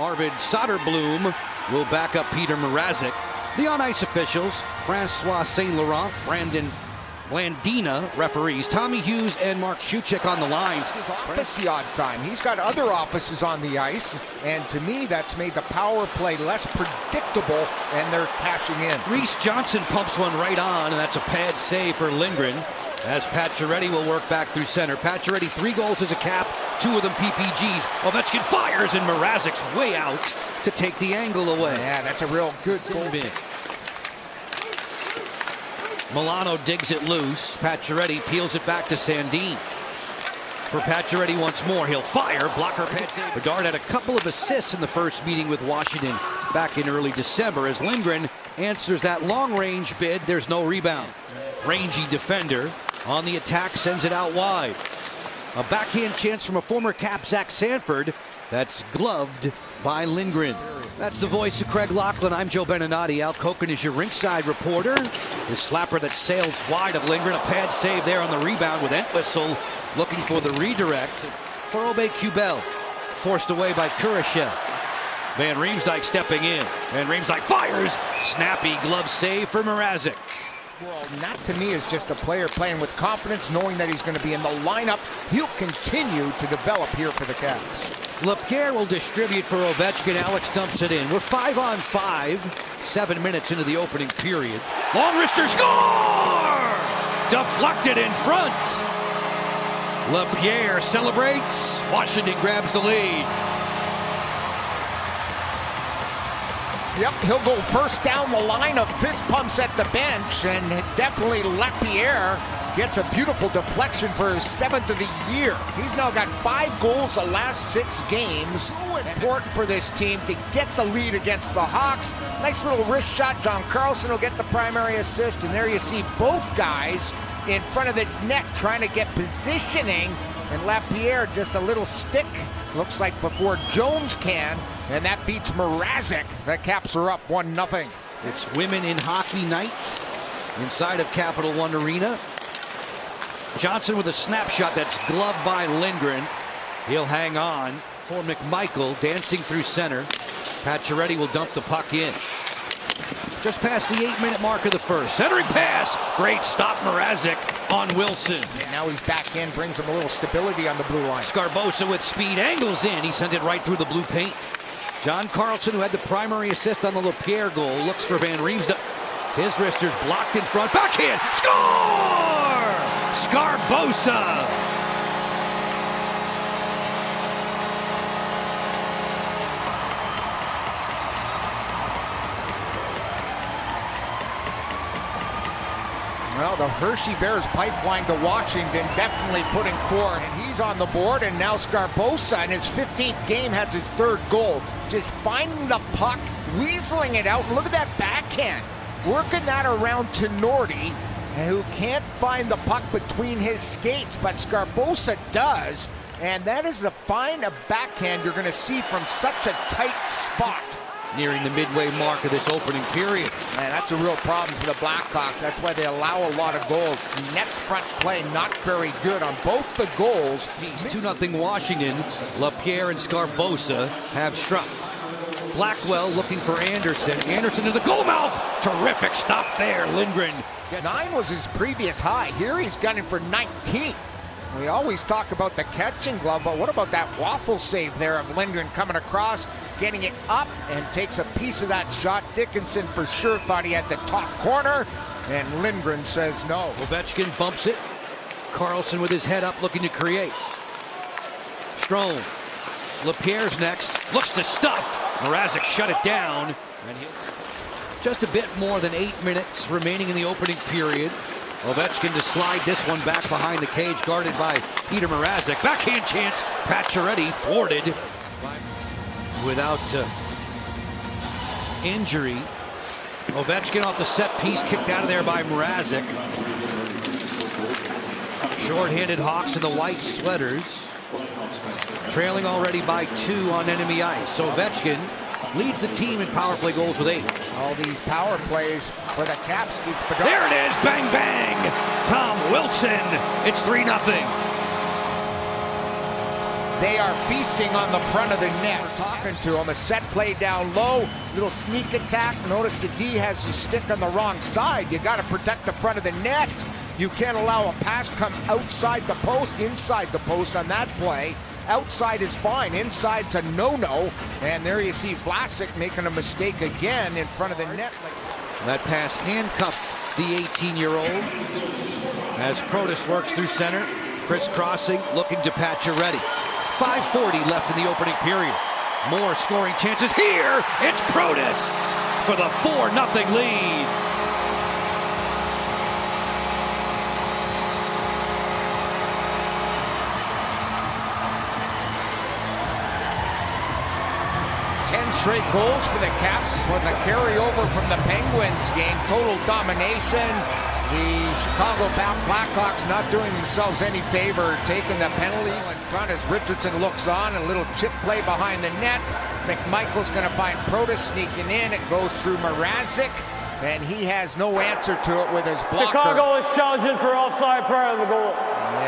Arvid Soderblom will back up Peter Mrazek. The on-ice officials, Francois St. Laurent, Brandon Landina, referees, Tommy Hughes and Mark Shuchik on the lines. His office the odd time. He's got other offices on the ice, and to me, that's made the power play less predictable, and they're cashing in. Reese Johnson pumps one right on, and that's a pad save for Lindgren, as Pacioretty will work back through center. Pacioretty, 3 goals as a Cap, 2 of them PPGs. Ovechkin fires, and Mrazek's way out to take the angle away. Yeah, that's a real good goal. Milano digs it loose. Pacioretty peels it back to Sandin. For Pacioretty once more, he'll fire. Blocker pad save. Bedard had a couple of assists in the first meeting with Washington back in early December. As Lindgren answers that long-range bid, there's no rebound. Rangy defender on the attack, sends it out wide. A backhand chance from a former Cap, Zach Sanford. That's gloved by Lindgren. That's the voice of Craig Laughlin. I'm Joe Beninati. Al Koken is your rinkside reporter. The slapper that sails wide of Lindgren. A pad save there on the rebound with Entwistle looking for the redirect. For Aubé-Kubel. Forced away by Kurashev. Van Riemsdyk stepping in. Van Riemsdyk fires. Snappy glove save for Mrazek. Well, that to me is just a player playing with confidence, knowing that he's going to be in the lineup. He'll continue to develop here for the Caps. Lapierre will distribute for Ovechkin. Alex dumps it in. We're 5-on-5, 7 minutes into the opening period. Long wrister score! Deflected in front. Lapierre celebrates. Washington grabs the lead. Yep, he'll go first down the line of fist pumps at the bench, and definitely Lapierre gets a beautiful deflection for his 7th of the year. He's now got 5 goals the last 6 games. So important for this team to get the lead against the Hawks. Nice little wrist shot. John Carlson will get the primary assist, and there you see both guys in front of the net trying to get positioning, and Lapierre just a little stick. Looks like before Jones can, and that beats Mrazek. The Caps are up 1-0. It's Women in Hockey Night inside of Capital One Arena. Johnson with a snapshot that's gloved by Lindgren. He'll hang on for McMichael, dancing through center. Pacioretty will dump the puck in. Just past the 8-minute mark of the first. Centering pass. Great stop, Mrazek on Wilson. And now he's back in, brings him a little stability on the blue line. Scarbosa with speed, angles in. He sent it right through the blue paint. John Carlson, who had the primary assist on the Lapierre goal, looks for Van Riemsdyk. His wrister's blocked in front. Backhand. Score! Scarbosa. Well, the Hershey Bears pipeline to Washington definitely putting forward, and he's on the board, and now Scarbosa in his 15th game has his 3rd goal. Just finding the puck, weaseling it out. Look at that backhand. Working that around Tenorti, who can't find the puck between his skates, but Scarbosa does, and that is the fine of backhand you're going to see from such a tight spot. Nearing the midway mark of this opening period. Man, that's a real problem for the Blackhawks. That's why they allow a lot of goals. Net front play not very good on both the goals. 2-0 Washington. Lapierre and Scarbosa have struck. Blackwell looking for Anderson. Anderson to the goal mouth. Terrific stop there. Lindgren. 9 was his previous high. Here he's gunning for 19. We always talk about the catching glove, but what about that waffle save there of Lindgren coming across, getting it up, and takes a piece of that shot. Dickinson for sure thought he had the top corner, and Lindgren says no. Ovechkin bumps it. Carlson with his head up looking to create. Strome. Lapierre's next. Looks to stuff. Mrazek shut it down. And just a bit more than 8 minutes remaining in the opening period. Ovechkin to slide this one back behind the cage, guarded by Peter Mrazek. Backhand chance. Pacioretty thwarted without injury. Ovechkin off the set piece, kicked out of there by Mrazek. Short-handed Hawks in the white sweaters. Trailing already by 2 on enemy ice. So Ovechkin leads the team in power play goals with 8. All these power plays for the Caps keep Bedard. There it is, bang, bang. Tom Wilson, it's 3-0. They are feasting on the front of the net. We're talking to him. A set play down low, little sneak attack. Notice the D has his stick on the wrong side. You got to protect the front of the net. You can't allow a pass come outside the post, inside the post on that play. Outside is fine. Inside's a no-no. And there you see Vlasic making a mistake again in front of the net. That pass handcuffed the 18-year-old as Protas works through center. Crisscrossing, looking to Pacioretty. 5:40 left in the opening period. More scoring chances here. It's Protas for the 4-0 lead. Straight goals for the Caps with a carryover from the Penguins game. Total domination. The Chicago Blackhawks not doing themselves any favor, taking the penalties in front as Richardson looks on. A little chip play behind the net. McMichael's going to find Protas sneaking in. It goes through Mrazek, and he has no answer to it with his blocker. Chicago is challenging for offside prior to the goal.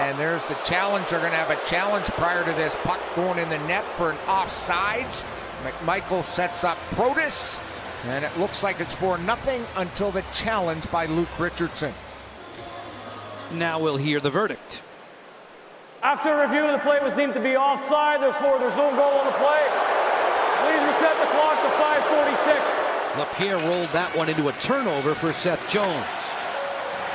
And there's the challenge. They're going to have a challenge prior to this puck going in the net for an offsides. McMichael sets up Protas, and it looks like it's 4-0 until the challenge by Luke Richardson. Now we'll hear the verdict. After review, the play was deemed to be offside. There's no goal on the play. Please reset the clock to 5:46. LaPierre rolled that one into a turnover for Seth Jones.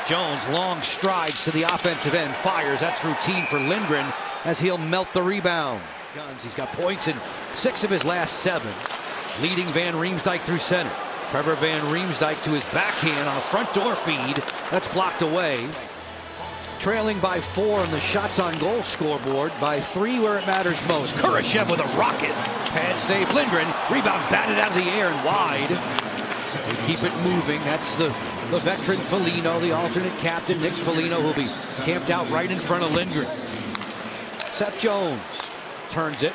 Jones, long strides to the offensive end, fires. That's routine for Lindgren as he'll melt the rebound. He's got points in 6 of his last 7. Leading Van Riemsdyk through center. Trevor Van Riemsdyk to his backhand on a front door feed. That's blocked away. Trailing by 4 on the shots on goal scoreboard, by 3 where it matters most. Kurashev with a rocket. Pad save. Lindgren. Rebound batted out of the air and wide. They keep it moving. That's the veteran Foligno, the alternate captain Nick Foligno, who'll be camped out right in front of Lindgren. Seth Jones turns it.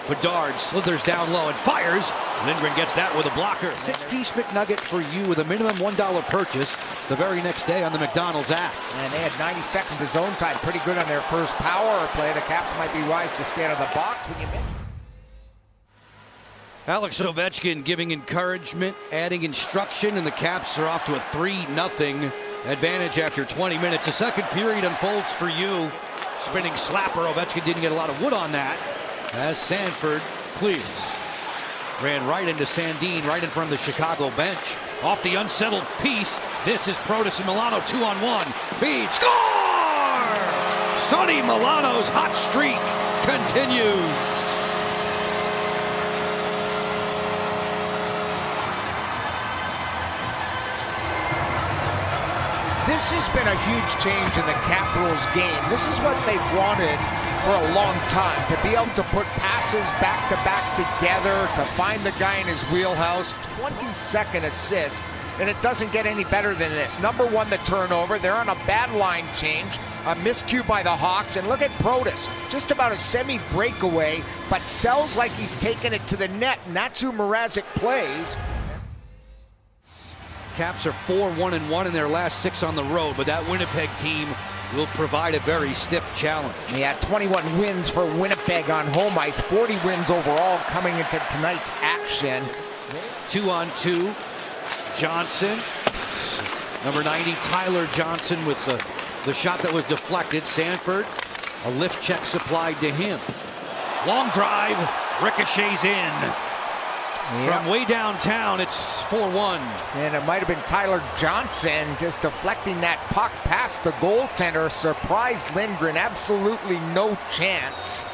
Bedard slithers down low and fires. Lindgren gets that with a blocker. 6-piece McNugget for you with a minimum $1 purchase the very next day on the McDonald's app. And they had 90 seconds of zone time. Pretty good on their first power play. The Caps might be wise to stay out of the box when you mention. Alex Ovechkin giving encouragement, adding instruction, and the Caps are off to a 3-0 advantage after 20 minutes. The second period unfolds for you. Spinning slapper. Ovechkin didn't get a lot of wood on that as Sanford clears. Ran right into Sandin, right in front of the Chicago bench. Off the unsettled piece. This is Protas and Milano 2-on-1. Feed. Score! Sonny Milano's hot streak continues. This has been a huge change in the Capitals game. This is what they've wanted for a long time, to be able to put passes back-to-back together, to find the guy in his wheelhouse. 22nd assist, and it doesn't get any better than this. Number 1, the turnover. They're on a bad line change, a miscue by the Hawks, and look at Protas. Just about a semi-breakaway, but sells like he's taking it to the net, and that's who Mrazek plays. Caps are 4-1-1 in their last 6 on the road, but that Winnipeg team will provide a very stiff challenge. Yeah, 21 wins for Winnipeg on home ice, 40 wins overall coming into tonight's action. 2-on-2, Johnson. Number 90, Tyler Johnson with the shot that was deflected. Sanford, a lift check supplied to him. Long drive, ricochets in. Yep. From way downtown, it's 4-1. And it might have been Tyler Johnson just deflecting that puck past the goaltender. Surprised Lindgren, absolutely no chance.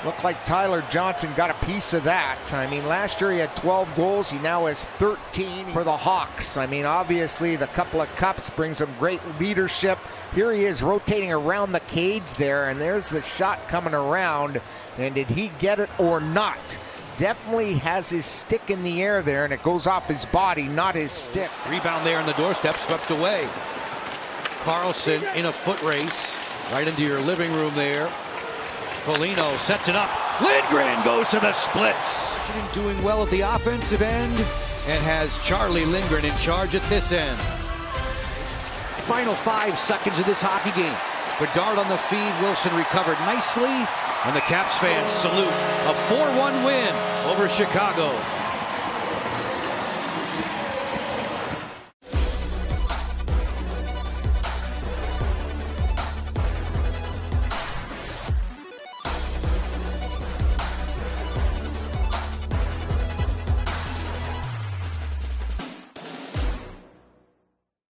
Looked like Tyler Johnson got a piece of that. I mean, last year he had 12 goals. He now has 13 for the Hawks. I mean, obviously the couple of cups brings him great leadership. Here he is rotating around the cage there, and there's the shot coming around. And did he get it or not? Definitely has his stick in the air there, and it goes off his body, not his stick. Rebound there on the doorstep, swept away. Carlson in a foot race, right into your living room there. Foligno sets it up. Lindgren goes to the splits. Doing well at the offensive end, and has Charlie Lindgren in charge at this end. Final 5 seconds of this hockey game. Bedard on the feed. Wilson recovered nicely. And the Caps fans salute a 4-1 win over Chicago.